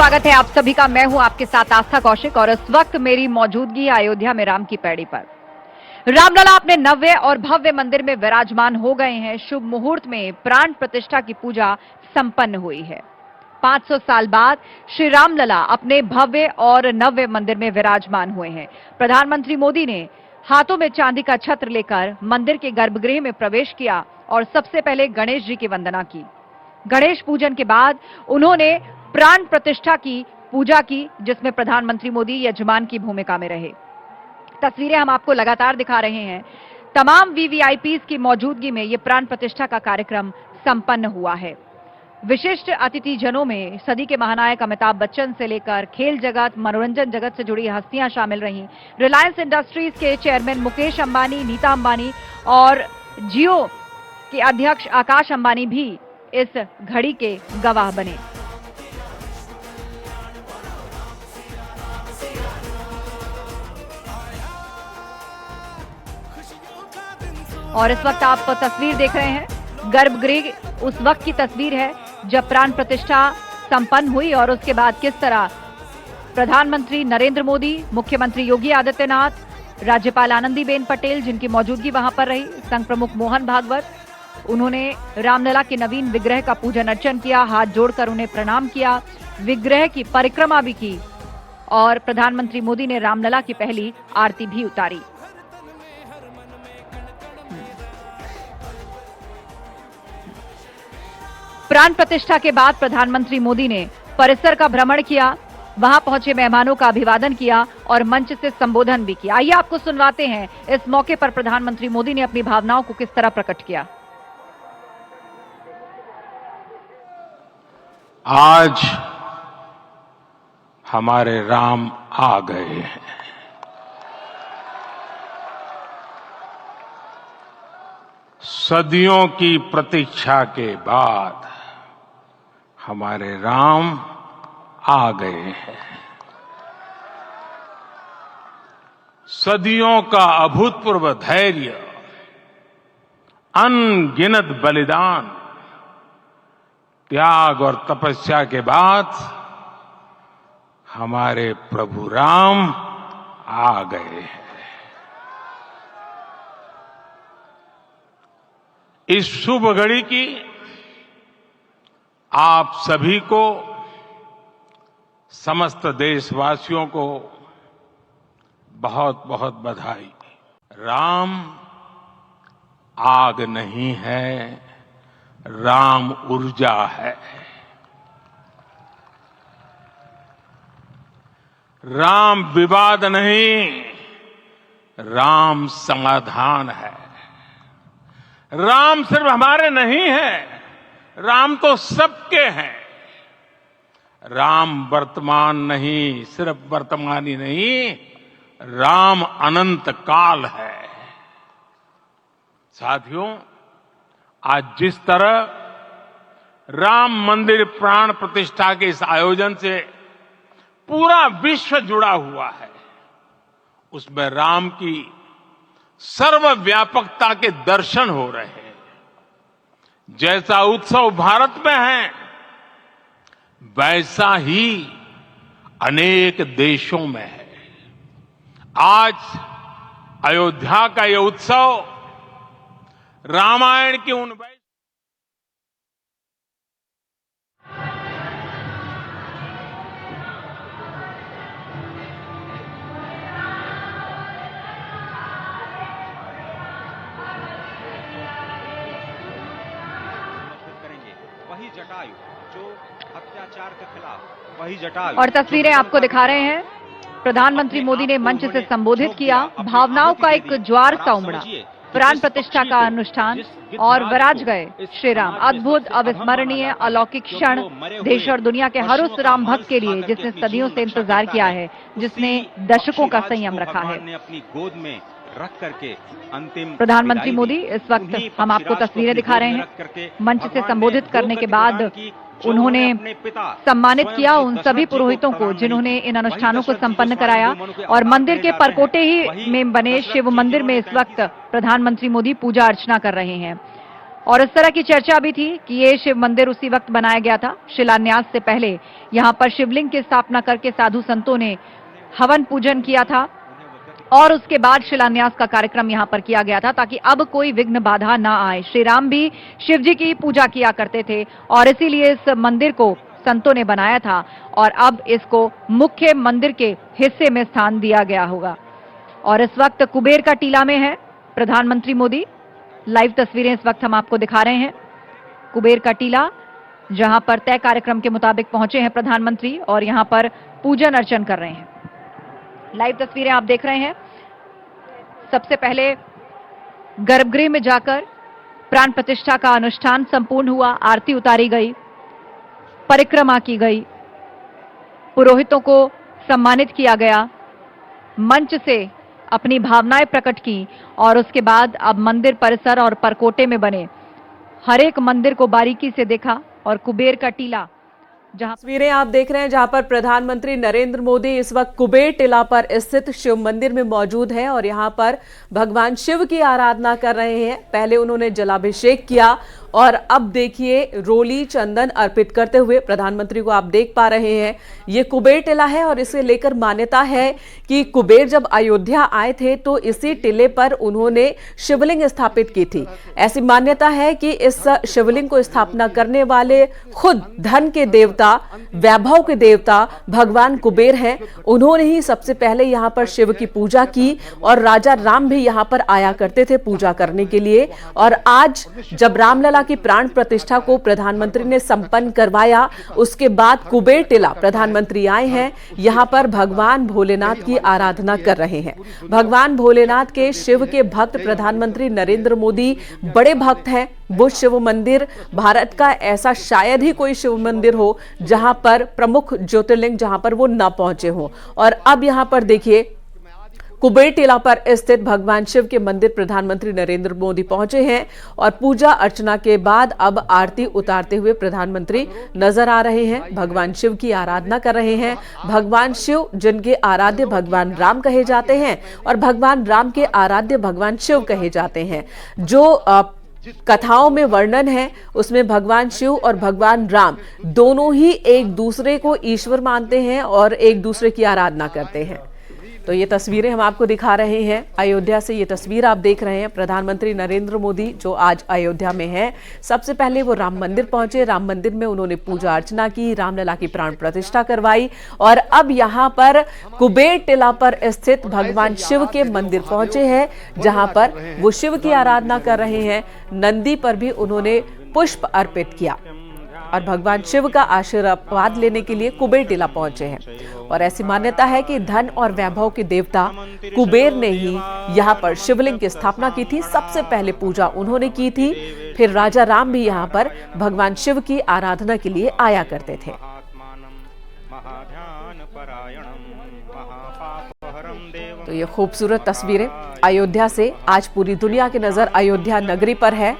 स्वागत है आप सभी का। मैं हूं आपके साथ आस्था कौशिक और इस वक्त मेरी मौजूदगी अयोध्या में राम की पैड़ी पर। रामलला अपने नव्य और भव्य मंदिर में विराजमान हो गए हैं। शुभ मुहूर्त में प्राण प्रतिष्ठा की पूजा संपन्न हुई है। 500 साल बाद श्री रामलला अपने भव्य और नव्य मंदिर में विराजमान हुए हैं। प्रधानमंत्री मोदी ने हाथों में चांदी का छत्र लेकर मंदिर के गर्भगृह में प्रवेश किया और सबसे पहले गणेश जी की वंदना की। गणेश पूजन के बाद उन्होंने प्राण प्रतिष्ठा की पूजा की, जिसमें प्रधानमंत्री मोदी यजमान की भूमिका में रहे। तस्वीरें हम आपको लगातार दिखा रहे हैं। तमाम वीवीआईपीज की मौजूदगी में यह प्राण प्रतिष्ठा का कार्यक्रम संपन्न हुआ है। विशिष्ट अतिथि जनों में सदी के महानायक अमिताभ बच्चन से लेकर खेल जगत, मनोरंजन जगत से जुड़ी हस्तियां शामिल रहीं। रिलायंस इंडस्ट्रीज के चेयरमैन मुकेश अंबानी, नीता अंबानी और जियो के अध्यक्ष आकाश अंबानी भी इस घड़ी के गवाह बने। और इस वक्त आप तस्वीर देख रहे हैं, गर्भगृह उस वक्त की तस्वीर है जब प्राण प्रतिष्ठा संपन्न हुई और उसके बाद किस तरह प्रधानमंत्री नरेंद्र मोदी, मुख्यमंत्री योगी आदित्यनाथ, राज्यपाल आनंदीबेन पटेल जिनकी मौजूदगी वहां पर रही, संघ प्रमुख मोहन भागवत, उन्होंने रामलला के नवीन विग्रह का पूजन अर्चन किया, हाथ जोड़कर उन्हें प्रणाम किया, विग्रह की परिक्रमा भी की और प्रधानमंत्री मोदी ने रामलला की पहली आरती भी उतारी। प्राण प्रतिष्ठा के बाद प्रधानमंत्री मोदी ने परिसर का भ्रमण किया, वहां पहुंचे मेहमानों का अभिवादन किया और मंच से संबोधन भी किया। आइए आपको सुनवाते हैं इस मौके पर प्रधानमंत्री मोदी ने अपनी भावनाओं को किस तरह प्रकट किया। आज हमारे राम आ गए हैं। सदियों की प्रतीक्षा के बाद हमारे राम आ गए हैं। सदियों का अभूतपूर्व धैर्य, अनगिनत बलिदान, त्याग और तपस्या के बाद हमारे प्रभु राम आ गए हैं। इस शुभ घड़ी की आप सभी को, समस्त देशवासियों को बहुत बहुत बधाई। राम आग नहीं है, राम ऊर्जा है। राम विवाद नहीं, राम समाधान है। राम सिर्फ हमारे नहीं है, राम तो सबके हैं। राम वर्तमान नहीं, सिर्फ वर्तमान ही नहीं, राम अनंत काल है। साथियों, आज जिस तरह राम मंदिर प्राण प्रतिष्ठा के इस आयोजन से पूरा विश्व जुड़ा हुआ है, उसमें राम की सर्वव्यापकता के दर्शन हो रहे हैं। जैसा उत्सव भारत में है, वैसा ही अनेक देशों में है। आज अयोध्या का यह उत्सव रामायण की उन वही जटायु जो अत्याचार के खिलाफ, वही जटायु। और तस्वीरें आपको दिखा रहे हैं, प्रधानमंत्री मोदी ने मंच से संबोधित किया, भावनाओं का एक ज्वार सा उमड़ा, प्राण प्रतिष्ठा का अनुष्ठान और विराज गए श्री राम। अद्भुत, अविस्मरणीय, अलौकिक क्षण देश और दुनिया के हर उस राम भक्त के लिए जिसने सदियों से इंतजार किया है, जिसने दशकों का संयम रखा है। अपनी गोद में रख करके अंतिम प्रधानमंत्री मोदी इस वक्त हम आपको तस्वीरें दिखा रहे हैं, मंच से संबोधित करने के बाद उन्होंने सम्मानित किया उन सभी पुरोहितों को जिन्होंने इन अनुष्ठानों को संपन्न कराया। और मंदिर के परकोटे ही में बने शिव मंदिर में इस वक्त प्रधानमंत्री मोदी पूजा अर्चना कर रहे हैं और इस तरह की चर्चा भी थी कि ये शिव मंदिर उसी वक्त बनाया गया था। शिलान्यास से पहले यहां पर शिवलिंग की स्थापना करके साधु संतों ने हवन पूजन किया था और उसके बाद शिलान्यास का कार्यक्रम यहां पर किया गया था ताकि अब कोई विघ्न बाधा ना आए। श्री राम भी शिव जी की पूजा किया करते थे और इसीलिए इस मंदिर को संतों ने बनाया था और अब इसको मुख्य मंदिर के हिस्से में स्थान दिया गया होगा। और इस वक्त कुबेर का टीला में है प्रधानमंत्री मोदी। लाइव तस्वीरें इस वक्त हम आपको दिखा रहे हैं। कुबेर का टीला जहां पर तय कार्यक्रम के मुताबिक पहुंचे हैं प्रधानमंत्री और यहां पर पूजन अर्चन कर रहे हैं। लाइव तस्वीरें आप देख रहे हैं। सबसे पहले गर्भगृह में जाकर प्राण प्रतिष्ठा का अनुष्ठान संपूर्ण हुआ, आरती उतारी गई, परिक्रमा की गई, पुरोहितों को सम्मानित किया गया, मंच से अपनी भावनाएं प्रकट की और उसके बाद अब मंदिर परिसर और परकोटे में बने हर एक मंदिर को बारीकी से देखा और कुबेर का टीला जहां तस्वीरें आप देख रहे हैं जहां पर प्रधानमंत्री नरेंद्र मोदी इस वक्त कुबेर टीला पर स्थित शिव मंदिर में मौजूद हैं और यहां पर भगवान शिव की आराधना कर रहे हैं। पहले उन्होंने जलाभिषेक किया और अब देखिए रोली चंदन अर्पित करते हुए प्रधानमंत्री को आप देख पा रहे हैं। ये कुबेर टीला है और इसे लेकर मान्यता है कि कुबेर जब अयोध्या आए थे तो इसी टीले पर उन्होंने शिवलिंग स्थापित की थी। ऐसी मान्यता है कि इस शिवलिंग को स्थापना करने वाले खुद धन के देवता, वैभव के देवता भगवान कुबेर हैं। उन्होंने ही सबसे पहले यहाँ पर शिव की पूजा की और राजा राम भी यहाँ पर आया करते थे पूजा करने के लिए। और आज जब रामलला की प्राण प्रतिष्ठा को प्रधानमंत्री ने संपन्न करवाया, उसके बाद कुबेर टीला प्रधानमंत्री आए हैं, यहाँ पर भगवान भोलेनाथ की आराधना कर रहे हैं। भगवान भोलेनाथ के शिव के भक्त प्रधानमंत्री नरेंद्र मोदी बड़े भक्त हैं। वो शिव मंदिर भारत का ऐसा शायद ही कोई शिव मंदिर हो जहां पर प्रमुख ज्योतिर्लिंग जहां पर वो ना पहुंचे हो। और अब यहां पर देखिए कुबेर टीला पर स्थित भगवान शिव के मंदिर प्रधानमंत्री नरेंद्र मोदी पहुंचे हैं और पूजा अर्चना के बाद अब आरती उतारते हुए प्रधानमंत्री नजर आ रहे हैं। भगवान शिव की आराधना कर रहे हैं। भगवान शिव जिनके आराध्य भगवान राम कहे जाते हैं और भगवान राम के आराध्य भगवान शिव कहे जाते हैं। जो कथाओं में वर्णन है उसमें भगवान शिव और भगवान राम दोनों ही एक दूसरे को ईश्वर मानते हैं और एक दूसरे की आराधना करते हैं। तो ये तस्वीरें हम आपको दिखा रहे हैं अयोध्या से। ये तस्वीर आप देख रहे हैं प्रधानमंत्री नरेंद्र मोदी जो आज अयोध्या में हैं। सबसे पहले वो राम मंदिर पहुंचे। राम मंदिर में उन्होंने पूजा अर्चना की, रामलला की प्राण प्रतिष्ठा करवाई और अब यहाँ पर कुबेर टीला पर स्थित भगवान शिव के मंदिर पहुंचे हैं जहां पर वो शिव की आराधना कर रहे हैं। नंदी पर भी उन्होंने पुष्प अर्पित किया और भगवान शिव का आशीर्वाद लेने के लिए कुबेर टीला पहुंचे हैं। और ऐसी मान्यता है कि धन और वैभव के देवता कुबेर ने ही यहाँ पर शिवलिंग की स्थापना की थी। सबसे पहले पूजा उन्होंने की थी, फिर राजा राम भी यहाँ पर भगवान शिव की आराधना के लिए आया करते थे। तो ये खूबसूरत तस्वीरें अयोध्या से। आज पूरी दुनिया की नजर अयोध्या नगरी पर है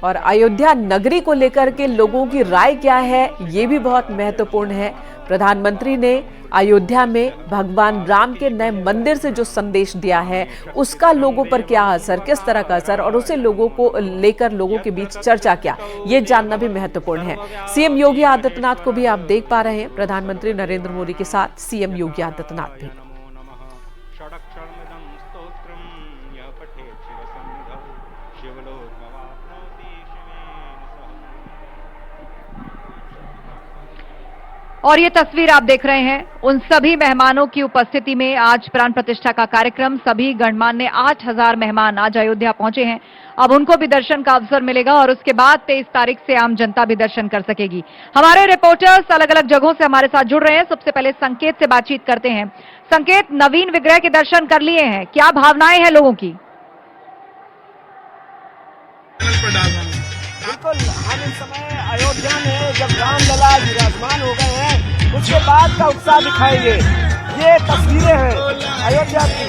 और अयोध्या नगरी को लेकर के लोगों की राय क्या है ये भी बहुत महत्वपूर्ण है। प्रधानमंत्री ने अयोध्या में भगवान राम के नए मंदिर से जो संदेश दिया है उसका लोगों पर क्या असर, किस तरह का असर और उसे लोगों को लेकर लोगों के बीच चर्चा क्या, ये जानना भी महत्वपूर्ण है। सीएम योगी आदित्यनाथ को भी आप देख पा रहे हैं, प्रधानमंत्री नरेंद्र मोदी के साथ सीएम योगी आदित्यनाथ भी। और ये तस्वीर आप देख रहे हैं उन सभी मेहमानों की उपस्थिति में आज प्राण प्रतिष्ठा का कार्यक्रम। सभी गणमान्य 8000 मेहमान आज अयोध्या पहुंचे हैं। अब उनको भी दर्शन का अवसर मिलेगा और उसके बाद 23 तारीख से आम जनता भी दर्शन कर सकेगी। हमारे रिपोर्टर्स अलग अलग जगहों से हमारे साथ जुड़ रहे हैं। सबसे पहले संकेत से बातचीत करते हैं। संकेत, नवीन विग्रह के दर्शन कर लिए हैं, क्या भावनाएं हैं लोगों की? बिल्कुल, हम इस समय अयोध्या में जब रामलला विराजमान हो गए हैं उसके बाद का उत्साह दिखाएंगे। ये तस्वीरें हैं अयोध्या की।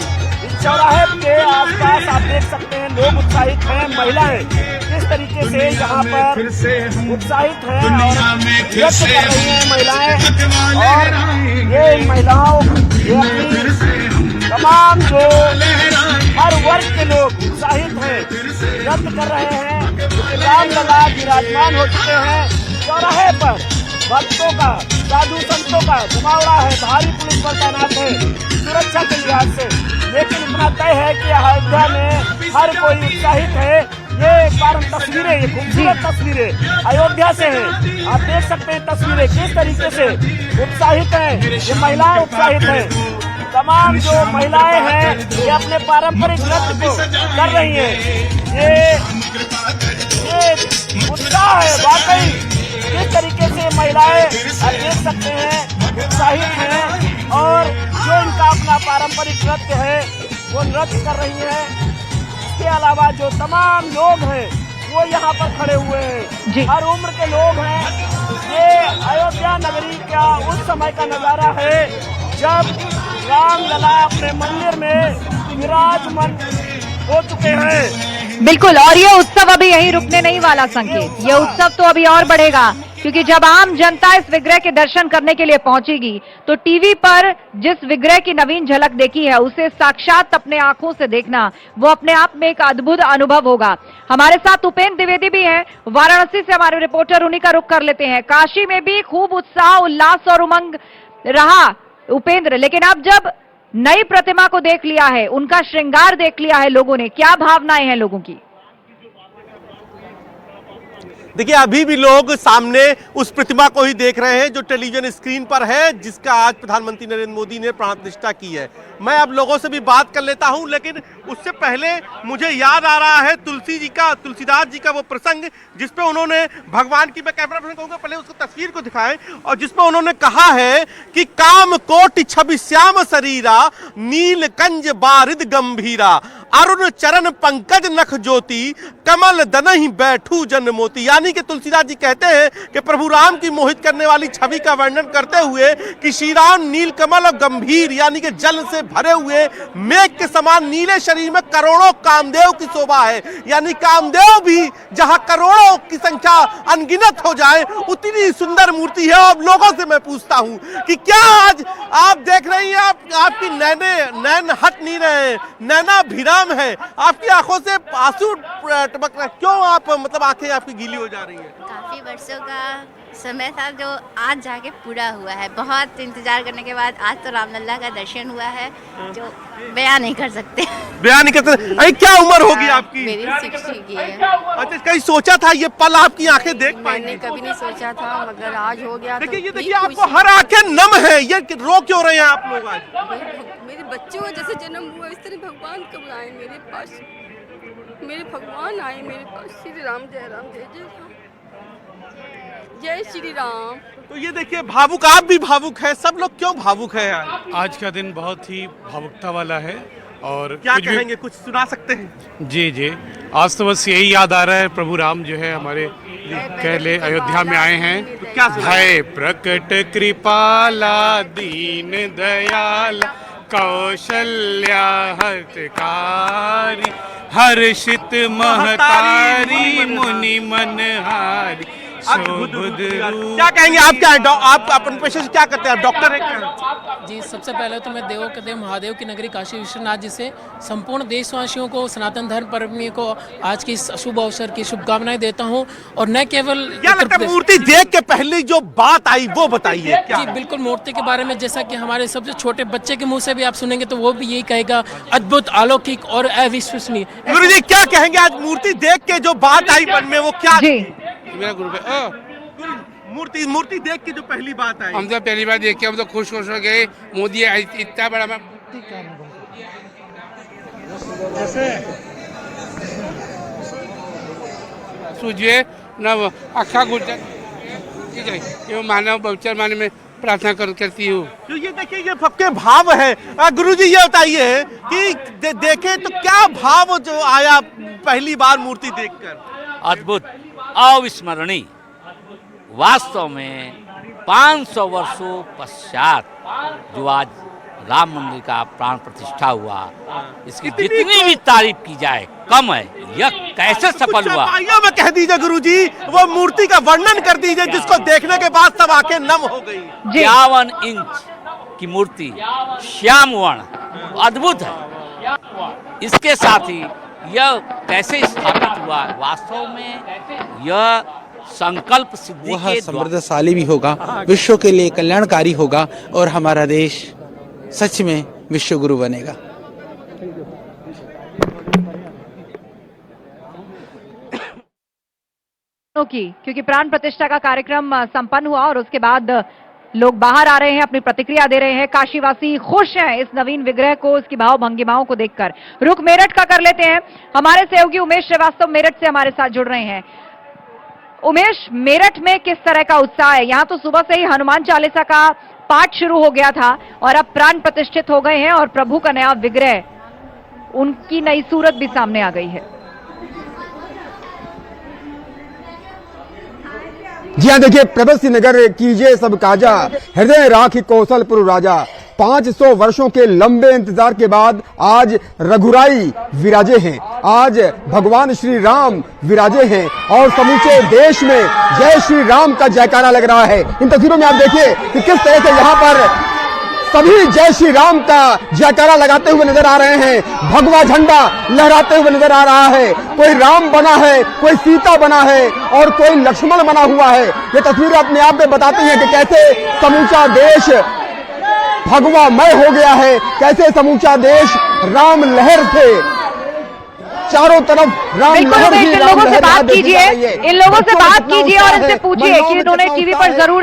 इस चौराहे के आसपास आप देख सकते हैं लोग उत्साहित हैं, महिलाएं किस तरीके से यहाँ पर उत्साहित हैं और नृत्य कर रही हैं महिलाएं। और ये महिलाओं ये अपनी तमाम जो हर वर्ग के लोग उत्साहित हैं, नृत्य कर रहे हैं। रामलला विराजमान हो चुके हैं चौराहे पर। भक्तों का, साधु संतों का जमावड़ा है, भारी पुलिस बल तैनात है सुरक्षा के लिहाज से। लेकिन इतना तय है कि अयोध्या में हर कोई उत्साहित है। ये एक बार हम तस्वीरें, ये खूबसूरत तस्वीरें अयोध्या से हैं। आप देख सकते हैं तस्वीरें किस तरीके से उत्साहित हैं, ये महिलाएं उत्साहित हैं। तमाम जो महिलाएं हैं ये अपने पारंपरिक नृत्य को कर रही हैं। ये उत्साह है वाकई। किस तरीके से महिलाएं आप देख सकते हैं उत्साहित हैं और जो इनका अपना पारंपरिक नृत्य है वो नृत्य कर रही हैं। इसके अलावा जो तमाम लोग हैं वो यहाँ पर खड़े हुए हैं, हर उम्र के लोग हैं। ये अयोध्या नगरी का उस समय का नजारा है जब रामलला अपने मंदिर में विराजमान हो चुके हैं। बिल्कुल, और ये उत्सव अभी यहीं रुकने नहीं वाला संकेत, ये उत्सव तो अभी और बढ़ेगा, क्योंकि जब आम जनता इस विग्रह के दर्शन करने के लिए पहुंचेगी तो टीवी पर जिस विग्रह की नवीन झलक देखी है उसे साक्षात अपने आंखों से देखना वो अपने आप में एक अद्भुत अनुभव होगा। हमारे साथ उपेंद्र द्विवेदी भी हैं, वाराणसी से हमारे रिपोर्टर, उन्हीं का रुख कर लेते हैं। काशी में भी खूब उत्साह, उल्लास और उमंग रहा उपेंद्र, लेकिन अब जब नई प्रतिमा को देख लिया है, उनका श्रृंगार देख लिया है लोगों ने, क्या भावनाएं हैं लोगों की? देखिए, अभी भी लोग सामने उस प्रतिमा को ही देख रहे हैं जो टेलीविजन स्क्रीन पर है, जिसका आज प्रधानमंत्री नरेंद्र मोदी ने प्राण प्रतिष्ठा की है। मैं अब लोगों से भी बात कर लेता हूं, लेकिन उससे पहले मुझे याद आ रहा है तुलसीदास जी का वो प्रसंग जिसपे उन्होंने भगवान की, मैं कैमरा पर्सन कहूंगा पहले उसको तस्वीर को दिखाएं, और जिसपे उन्होंने कहा है कि काम कोटि छवि श्याम शरीरा, नील कंज बारिद गंभीरा, अरुण चरण पंकज नख ज्योति, कमल दनहि बैठू जन मोती। यानी कि तुलसीदास जी कहते हैं कि प्रभु राम की मोहित करने वाली छवि का वर्णन करते हुए कि श्री राम नील कमल और गंभीर यानी कि जल से भरे हुए मेघ के समान नीले शरीर में करोड़ों कामदेव की शोभा है। यानी कामदेव भी जहां करोड़ों की संख्या अनगिनत हो जाए उतनी सुंदर मूर्ति है। और लोगों से मैं पूछता हूं कि क्या आज आप देख रही हैं, आपकी नैन हट नहीं रहे, नैना भिराम है, आपकी आंखों से आंसू टपक रहे, क्यों आप मतलब आंखें आपकी गीली हो जा रही है? काफी वर्षों का समय था जो आज जाके पूरा हुआ है। बहुत इंतजार करने के बाद आज तो रामलला का दर्शन हुआ है जो बयान नहीं कर सकते। बयान नहीं कर सकते। अरे क्या उम्र होगी आपकी? मेरी 60 की है। अच्छा, कहीं सोचा था ये पल आपकी आंखें देख पाएंगी? मैंने कभी नहीं सोचा था, मगर आज हो गया। देखिए, ये देखिए, आपको हर आंखें नम है, ये रो क्यों रहे हैं आप लोग आज? मेरे बच्चों का जैसे जन्म हुआ इस तरह भगवान कब आए मेरे पास, मेरे भगवान आए मेरे पास। श्री राम, जय राम, जय जय राम, जय श्री राम। तो ये देखिए, भावुक, आप भी भावुक है, सब लोग क्यों भावुक है यार? आज का दिन बहुत ही भावुकता वाला है। और क्या कहेंगे, कुछ सुना सकते हैं? जी जी, आज तो बस यही याद आ रहा है, प्रभु राम जो है हमारे कह ले अयोध्या में आए हैं। तो क्या भय प्रकट कृपाला, दीन दयाला, कौशल्या हतकारी, हर्षित महतारी, मुनि मनहारी, क्या कहेंगे आप? क्या आप अपन पेशे से क्या करते हैं? आप डॉक्टर हैं क्या? जी, सबसे पहले तो मैं देवों के देव महादेव की नगरी काशी विश्वनाथ जी से संपूर्ण देशवासियों को, सनातन धर्म प्रेमी को आज की इस शुभ अवसर की शुभकामनाएं देता हूं। और न केवल क्या लगता है, मूर्ति देख के पहले जो बात आई वो बताइए। जी बिल्कुल, मूर्ति के बारे में जैसा कि हमारे सबसे छोटे बच्चे के मुंह से भी आप सुनेंगे तो वो भी यही कहेगा, अद्भुत, अलौकिक और अविश्वसनीय। गुरु जी क्या कहेंगे, आज मूर्ति देख के जो बात आई मन में वो क्या? मेरा गुरु मूर्ति देख के जो पहली बात आई, हम तो पहली बार देख के हम तो खुश हो गए। मोदी इतना बड़ा सूझे न अखा गुजर, ठीक है, ये मानव बहुचर माने में प्रार्थना करती हूँ। तो ये देखिए, ये सबके भाव है। गुरु जी ये बताइए कि देखे तो क्या भाव जो आया पहली बार मूर्ति देखकर? अद्भुत, अविस्मरणीय। वास्तव में 500 वर्षों पश्चात जो आज राम मंदिर का प्राण प्रतिष्ठा हुआ, इसकी जितनी भी तारीफ की जाए कम है। यह कैसे सफल हुआ? में कह दीजिए गुरुजी, वो मूर्ति का वर्णन कर दीजिए जिसको देखने के बाद सब आंखें नम हो गई। 52 इंच की मूर्ति, श्याम वर्ण, अद्भुत है। इसके साथ ही यह कैसे स्थापित हुआ, वास्तव में यह संकल्प सिद्धि वह के समृद्धशाली भी होगा, विश्व के लिए कल्याणकारी होगा और हमारा देश सच में विश्व गुरु बनेगा। क्योंकि प्राण प्रतिष्ठा का कार्यक्रम संपन्न हुआ और उसके बाद लोग बाहर आ रहे हैं, अपनी प्रतिक्रिया दे रहे हैं। काशीवासी खुश हैं इस नवीन विग्रह को, इसकी भाव भंगिमाओं को देखकर। रुख मेरठ का कर लेते हैं, हमारे सहयोगी उमेश श्रीवास्तव मेरठ से हमारे साथ जुड़ रहे हैं। उमेश, मेरठ में किस तरह का उत्साह है? यहाँ तो सुबह से ही हनुमान चालीसा का पाठ शुरू हो गया था और अब प्राण प्रतिष्ठित हो गए हैं और प्रभु का नया विग्रह, उनकी नई सूरत भी सामने आ गई है। जी हाँ, देखिए, प्रदस्य नगर कीजिए सब काजा, हृदय राखी कौशलपुर राजा। 500 वर्षों के लंबे इंतजार के बाद आज रघुराई विराजे हैं, आज भगवान श्री राम विराजे हैं और समूचे देश में जय श्री राम का जयकारा लग रहा है। इन तस्वीरों में आप देखिए कि किस तरह से यहाँ पर सभी जय श्री राम का जयकारा लगाते हुए नजर आ रहे हैं, भगवा झंडा लहराते हुए नजर आ रहा है। कोई राम बना है, कोई सीता बना है और कोई लक्ष्मण बना हुआ है। ये तस्वीरें अपने आप में बताती हैं कि कैसे समूचा देश भगवामय हो गया है, कैसे समूचा देश राम लहर से चारों तरफ राम लहर ही इन लोगों से बात कीजिए और इनसे पूछिए कि इन्होंने टीवी पर जरूर